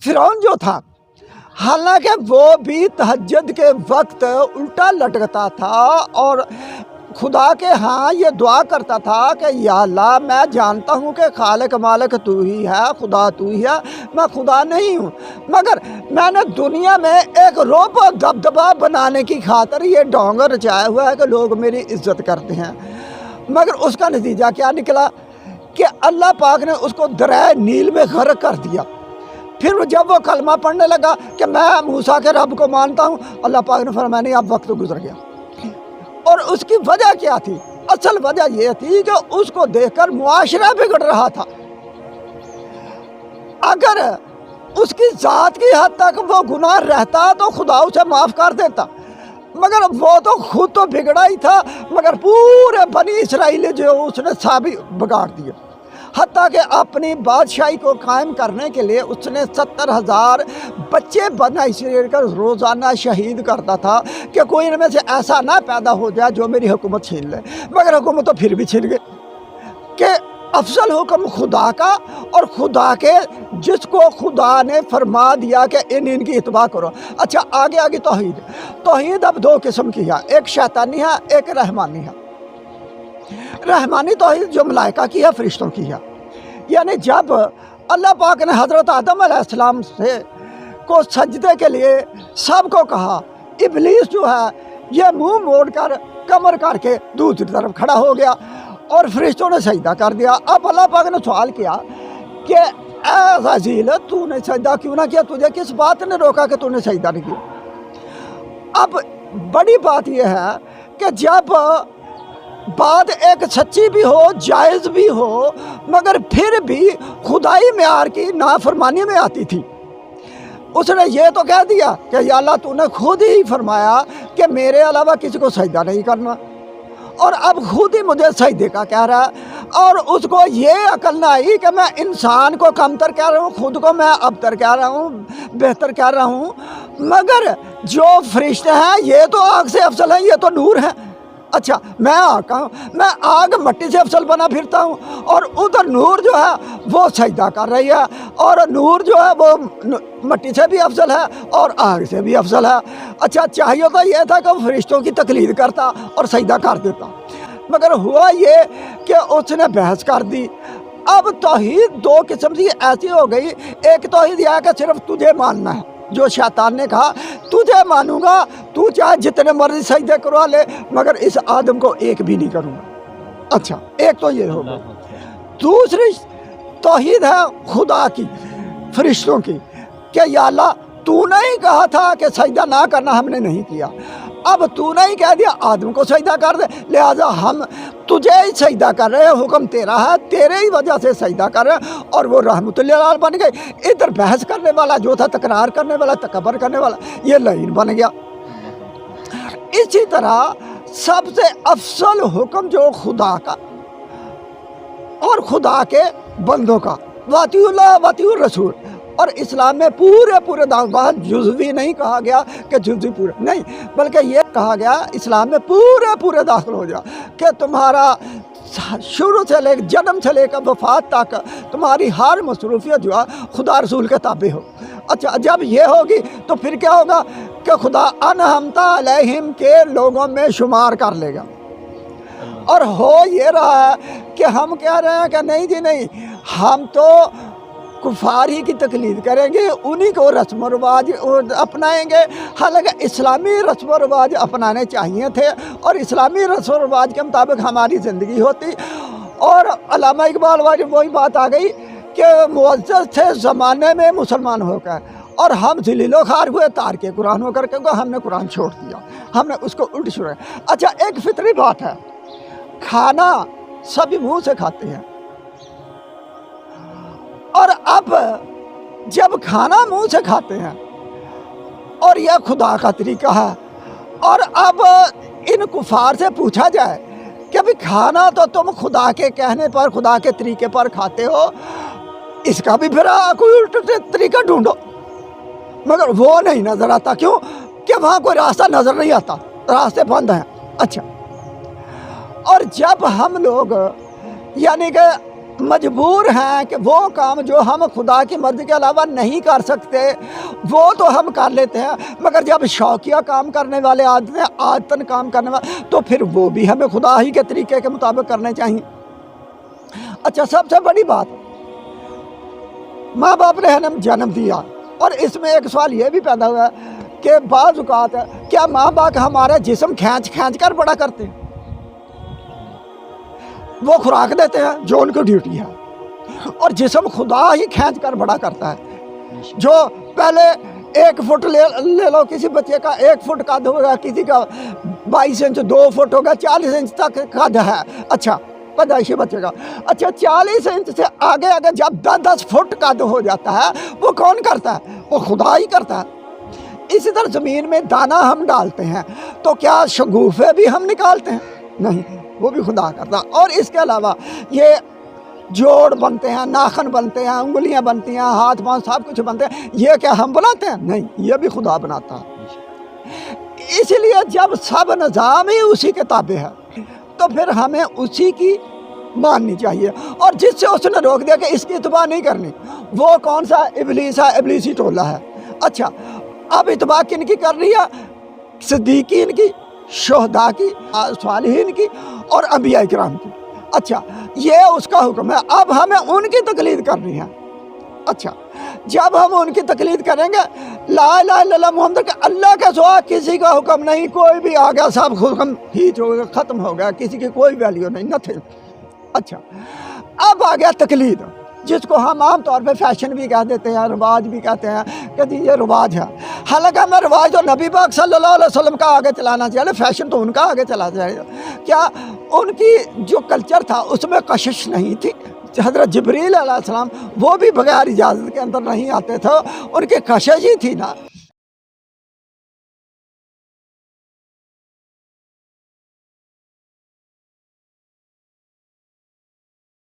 फिरौन जो था, हालांकि वो भी तहज्जुद के वक्त उल्टा लटकता था और खुदा के हाँ ये दुआ करता था कि या अल्लाह, मैं जानता हूँ कि खालिक मालिक तू ही है, खुदा तू ही है, मैं खुदा नहीं हूँ, मगर मैंने दुनिया में एक रोब और दबदबा बनाने की खातिर ये ढोंग रचाया हुआ है कि लोग मेरी इज्जत करते हैं। मगर उसका नतीजा क्या निकला कि अल्लाह पाक ने उसको दरिया नील में गर्क कर दिया। फिर जब वो कलमा पढ़ने लगा कि मैं मूसा के रब को मानता हूँ, अल्लाह पाक ने फरमाया नहीं, अब वक्त गुजर गया। और उसकी वजह क्या थी? असल वजह यह थी कि उसको देखकर मुआशरा बिगड़ रहा था। अगर उसकी जात की हद तक वो गुनाह रहता तो खुदा उसे माफ़ कर देता, मगर वो तो खुद तो बिगड़ा ही था, मगर पूरे बनी इसराइल जो उसने साबी बिगाड़ दिया। हत्ता कि अपनी बादशाही को कायम करने के लिए उसने 70,000 बच्चे बना इसराइल का रोज़ाना शहीद करता था कि कोई इनमें से ऐसा ना पैदा हो जाए जो मेरी हुकूमत छीन ले। मगर हुकूमत तो फिर भी छीन गई कि अफजल हुक्म खुदा का, और खुदा के जिसको खुदा ने फरमा दिया कि इनकी इत्बा करो। अच्छा, आगे आगे तौहीद अब दो किस्म की है, एक शैतानी है, एक रहमानी है। रहमानी तौहीद जो मलाइका की है, फरिश्तों की है। यानी जब अल्लाह पाक ने हज़रत आदम अलैहिस्सलाम से को सजदे के लिए सबको कहा, इब्लीस जो है ये मुंह मोड़कर कमर करके दूसरी तरफ खड़ा हो गया और फरिश्तों ने सजदा कर दिया। अब अल्लाह पाक ने सवाल किया कि ऐ अज़ील, तूने सजदा क्यों ना किया? तुझे किस बात ने रोका कि तूने सजदा नहीं किया? अब बड़ी बात यह है कि जब बात एक सच्ची भी हो, जायज़ भी हो, मगर फिर भी खुदाई मेयार की नाफरमानी में आती थी। उसने ये तो कह दिया कि या अल्लाह, तूने खुद ही फरमाया कि मेरे अलावा किसी को सजदा नहीं करना, और अब खुद ही मुझे सजदे का कह रहा है। और उसको ये अकल ना आई कि मैं इंसान को कमतर कह रहा हूँ, खुद को मैं अबतर कह रहा हूँ, बेहतर कह रहा हूँ। मगर जो फरिश्ते हैं ये तो आग से अफसल हैं, ये तो नूर है। अच्छा, मैं आका हूँ, मैं आग मट्टी से अफसल बना फिरता हूँ, और उधर नूर जो है वो सजदा कर रही है, और नूर जो है वो मट्टी से भी अफसल है और आग से भी अफसल है। अच्छा, चाहिए तो ये था कि वो फरिश्तों की तकलीद करता और सजदा कर देता, मगर हुआ ये कि उसने बहस कर दी। अब तौहीद दो किस्म की ऐसी हो गई, एक तौहीद यह है कि सिर्फ तुझे मानना है, जो शैतान ने कहा तुझे मानूंगा, तू चाहे जितने मर्जी सजदे करवा ले, मगर इस आदम को एक भी नहीं करूँगा। अच्छा, एक तो ये होगा। दूसरी तौहीद है खुदा की, फरिश्तों की, कि या अल्लाह, तूने ही कहा था कि सजदा ना करना, हमने नहीं किया, अब तूने ही कह दिया आदम को सजदा कर दे, लिहाजा हम तुझे ही सजदा कर रहे हैं, हुक्म तेरा है, तेरे ही वजह से सजदा कर रहे हैं। और वो रहमतुल्लिल आलमीन बन गए। इधर बहस करने वाला जो था, तकरार करने वाला, तकबर करने वाला, ये लईन बन गया। इसी तरह सबसे अफसल हुक्म जो खुदा का और खुदा के बंदों का, वातिउल्लाह वातिउर रसूल, और इस्लाम में पूरे दावत जुज़वी नहीं कहा गया कि जुज़वी पूरे नहीं, बल्कि ये कहा गया इस्लाम में पूरे दाखिल हो जाए कि तुम्हारा शुरू से ले जन्म से लेकर वफात तक तुम्हारी हर मसरूफियत जो है खुदा रसूल के ताबे हो। अच्छा, जब ये होगी तो फिर क्या होगा कि खुदा अनहमता अलैहिम के लोगों में शुमार कर लेगा। और हो ये रहा है कि हम कह रहे हैं कि नहीं जी नहीं, हम तो कुफार ही की तकलीद करेंगे, उन्हीं को रस्म रवाज अपनाएंगे। हालांकि इस्लामी रस्म रवाज अपनाने चाहिए थे और इस्लामी रस्म रवाज के मुताबिक हमारी ज़िंदगी होती। और अल्लामा इकबाल वाली वही बात आ गई कि मुअज़्ज़ज़ थे ज़माने में मुसलमान होकर, और हम ज़लीलो ख़ार हुए तार के कुरान होकर, क्योंकि हमने कुरान छोड़ दिया, हमने उसको उल्ट शुरू। अच्छा, एक फितरी बात है, खाना सभी मुँह से खाते हैं, और अब जब खाना मुंह से खाते हैं, और यह खुदा का तरीका है, और अब इन कुफार से पूछा जाए कि अभी खाना तो तुम खुदा के कहने पर, खुदा के तरीके पर खाते हो, इसका भी फिर कोई उल्टा तरीका ढूंढो, मगर वो नहीं नज़र आता। क्यों? कि वहाँ कोई रास्ता नज़र नहीं आता, रास्ते बंद हैं। अच्छा, और जब हम लोग यानी कि मजबूर हैं कि वो काम जो हम खुदा की मर्ज़ी के अलावा नहीं कर सकते वो तो हम कर लेते हैं, मगर जब शौकिया काम करने वाले आते हैं, आदतन काम करने वाले, तो फिर वो भी हमें खुदा ही के तरीके के मुताबिक करने चाहिए। अच्छा, सबसे बड़ी बात, माँ बाप ने हमें जन्म दिया, और इसमें एक सवाल ये भी पैदा हुआ है कि बाज़ औक़ात क्या माँ बाप हमारा जिस्म खींच कर बड़ा करते हैं? वो खुराक देते हैं जो उनकी ड्यूटी है, और जिस्म खुदा ही खींच कर बड़ा करता है। जो पहले 1 फुट ले लो, किसी बच्चे का 1 फुट कद होगा, किसी का 22 इंच 2 फुट होगा, 40 इंच तक कद है। अच्छा, पैदाइशी बच्चे का। अच्छा, 40 इंच से आगे जब 10 फुट कद हो जाता है, वो कौन करता है? वो खुदा ही करता है। इसी तरह ज़मीन में दाना हम डालते हैं, तो क्या शगुफ़े भी हम निकालते हैं? नहीं, वो भी खुदा करता है। और इसके अलावा ये जोड़ बनते हैं, नाखन बनते हैं, उंगलियां बनती हैं, हाथ पाँव सब कुछ बनते हैं, ये क्या हम बनाते हैं? नहीं, ये भी खुदा बनाता है। इसलिए जब सब निज़ाम ही उसी के ताबे है, तो फिर हमें उसी की माननी चाहिए। और जिससे उसने रोक दिया कि इसकी इत्बा नहीं करनी, वो कौन सा इबलीस है, इबलीसी टोला है। अच्छा, अब इत्बा किन की कर रही है? सिद्दीकीन की, शुहदा की, सालिहीन की और अंबिया इकराम की। अच्छा, ये उसका हुक्म है, अब हमें उनकी तकलीद करनी है। अच्छा, जब हम उनकी तकलीद करेंगे, ला इलाहा इल्लल्लाह मुहम्मद के अल्लाह के सिवा किसी का हुक्म नहीं, कोई भी आ गया सब हुक्म हीच हो गया, ख़त्म हो गया, किसी की कोई वैल्यू नहीं, नथिंग। अच्छा, अब आ गया तकलीद, जिसको हम आम तौर पे फैशन भी कह देते हैं, रिवाज भी कहते हैं कि जी ये रिवाज है। हालांकि हमें रिवाज तो नबी पाक सल्लल्लाहु अलैहि वसल्लम का आगे चलाना चाहिए, फैशन तो उनका आगे चलाना चाहिए। क्या उनकी जो कल्चर था उसमें कशिश नहीं थी? हज़रत जिब्रील अलैहिस्सलाम वो भी बगैर इजाज़त के अंदर नहीं आते थे, उनकी कशिश ही थी ना।